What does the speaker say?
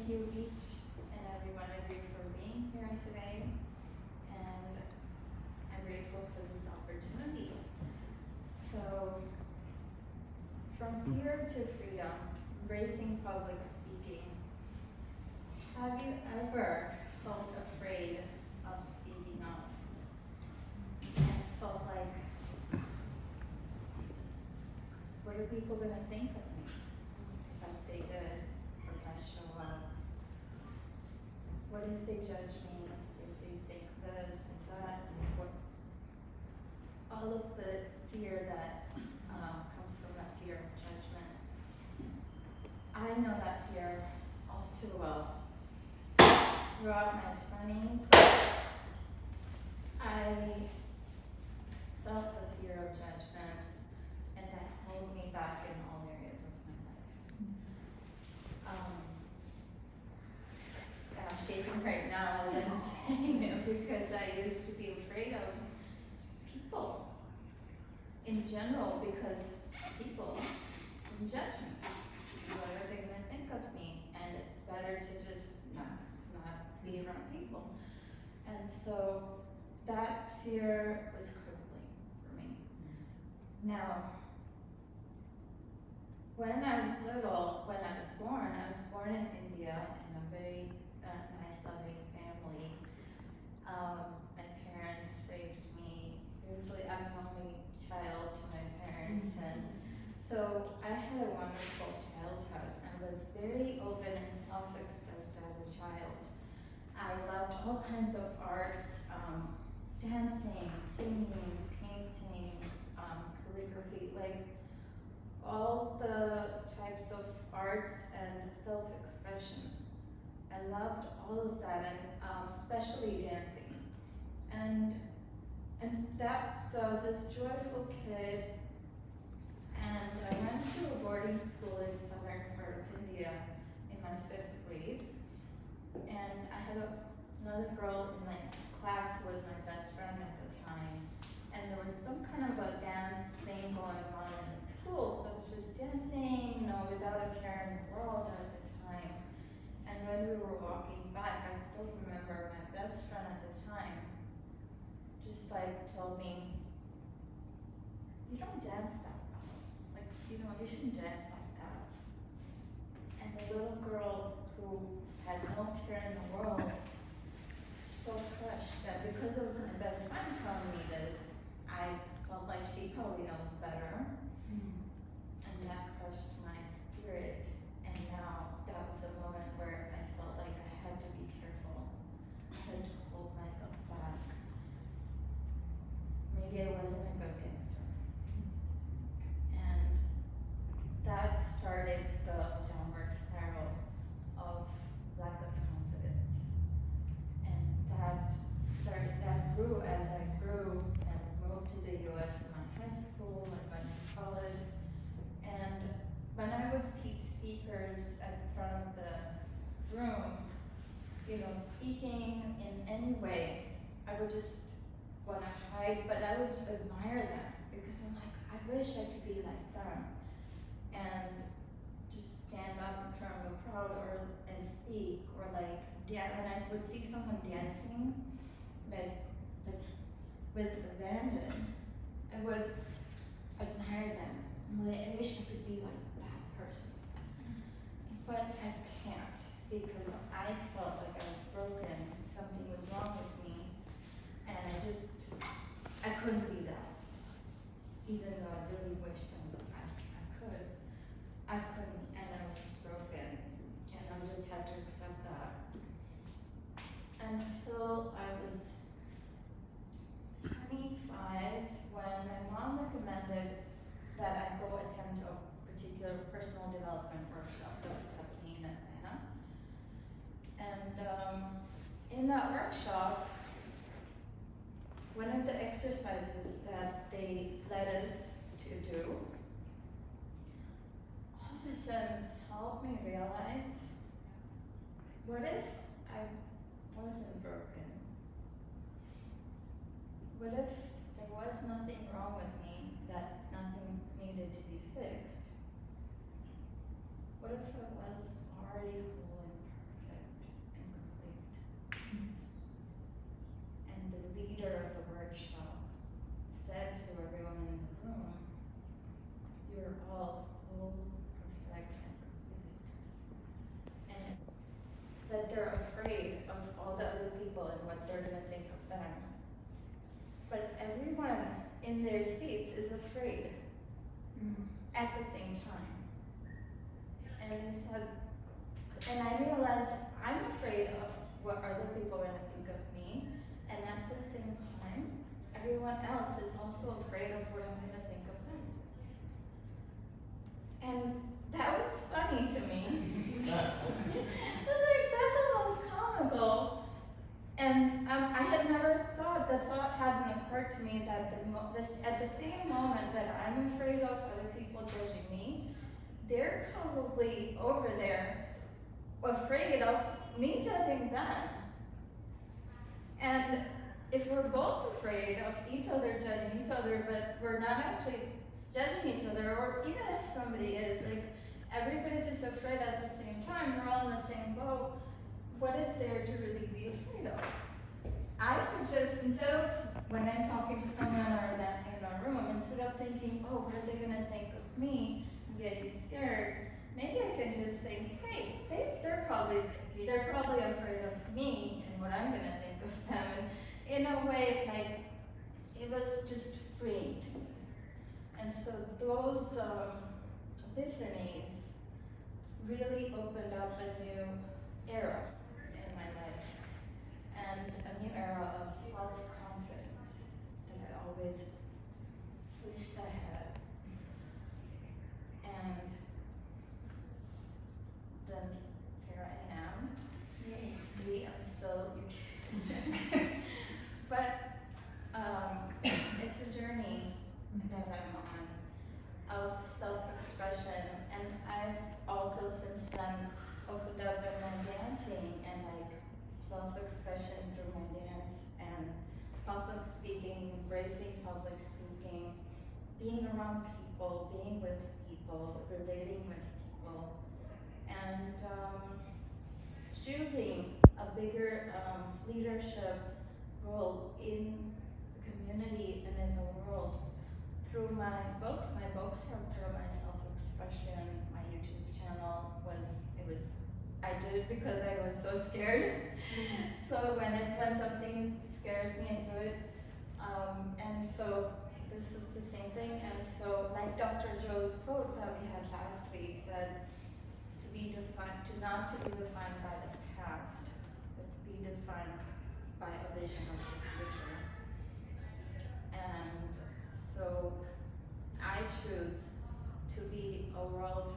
thank you each and every one of you for being here today, and I'm grateful for this opportunity. So, from fear to freedom, embracing public speaking. Have you ever felt afraid of speaking up and felt like, what are people going to think of me if I say this, or if I show up? What if they judge me, if they think this and that? What, all of the fear that comes from that fear of judgment. I know that fear all too well. Throughout my 20s, I felt the fear of judgment, and that held me back in all areas of my life. I'm shaking right now as I'm saying it because I used to be afraid of people in general, because people can judge me. What are they going to think of me? And it's better to just not be around people. And so that fear was crippling for me. Now, when I was little, when I was born in India in a very nice, loving family. My parents raised me beautifully. I'm the only child to my parents, and so I had a wonderful childhood. I was very open and self-expressed as a child. I loved all kinds of arts, dancing, singing, painting, calligraphy, like all the types of arts and self-expression. I loved all of that, and especially dancing. And that, so I was this joyful kid, and I went to a boarding school in southern part of India in my 5th grade. And I had another girl in my class who was my best friend at the time. And there was some kind of a dance thing going on in the school, so I was just dancing, without a care in the world at the time. And when we were walking back, I still remember my best friend at the time just told me, you don't dance that well. You shouldn't dance like that. And the little girl who had no care in the world just felt crushed that because it was my best friend telling me this, I felt like she probably knows better. And that crushed my spirit. And now that was a moment where I felt like I had to be careful. I had to hold myself back. Maybe I wasn't a good dancer. And that started the downward spiral of lack of confidence. And that grew as I grew and moved to the US in my high school and went to college. And when I would see speakers at the front of the room, speaking in any way, I would just want to hide, but I would admire them because I'm like, I wish I could be like them. And just stand up in front of a crowd and speak, or when I would see someone dancing, like with abandon, I would admire them. I'm like, I wish I could be like that person. But I can't, because I felt like I was broken, something was wrong with me, and I couldn't be that. Even though I really wished I could. I couldn't, and I was just broken, and I just had to accept that. Until I was 25, when my mom recommended that I go attend a particular personal development workshop that was happening in Atlanta. And in that workshop, one of the exercises that they led us to do, all of a sudden helped me realize, what if I wasn't broken? What if there was nothing wrong with me, that nothing needed to be fixed? What if I was already whole and they're afraid of all the other people and what they're gonna think of them. But everyone in their seats is afraid at the same time. And he said, and I realized I'm afraid of what other people are gonna think of me, and at the same time, everyone else is also afraid of what I'm gonna think of them. And that was funny to me. I was like, that's almost comical. And I had never thought, the thought hadn't occurred to me that at the same moment that I'm afraid of other people judging me, they're probably over there afraid of me judging them. And if we're both afraid of each other judging each other, but we're not actually judging each other, or even if somebody is, like, everybody's just afraid at the same time, we're all in the same boat, what is there to really be afraid of? I could just, instead of, when I'm talking to someone or that in a room, instead of thinking, oh, what are they gonna think of me, and getting scared, maybe I can just think, hey, they're probably afraid of me and what I'm gonna think of them. And in a way, like, it was just freeing to me. And so those epiphanies really opened up a new era in my life, and a new era of self-confidence that I always wished I had. And then here I am. See, I'm still, but it's a journey that I'm on of self-expression, and I've also since then opened up in my dancing and like self-expression through my dance and public speaking, embracing public speaking, being around people, being with people, relating with people, and choosing a bigger leadership role in the community and in the world through my books. My books have grown my self-expression. My YouTube channel I did it because I was so scared. So when something scares me, I do it. And so this is the same thing. And so like Dr. Joe's quote that we had last week said, not to be defined by the past, but be defined by a vision of the future. And so I choose to be a world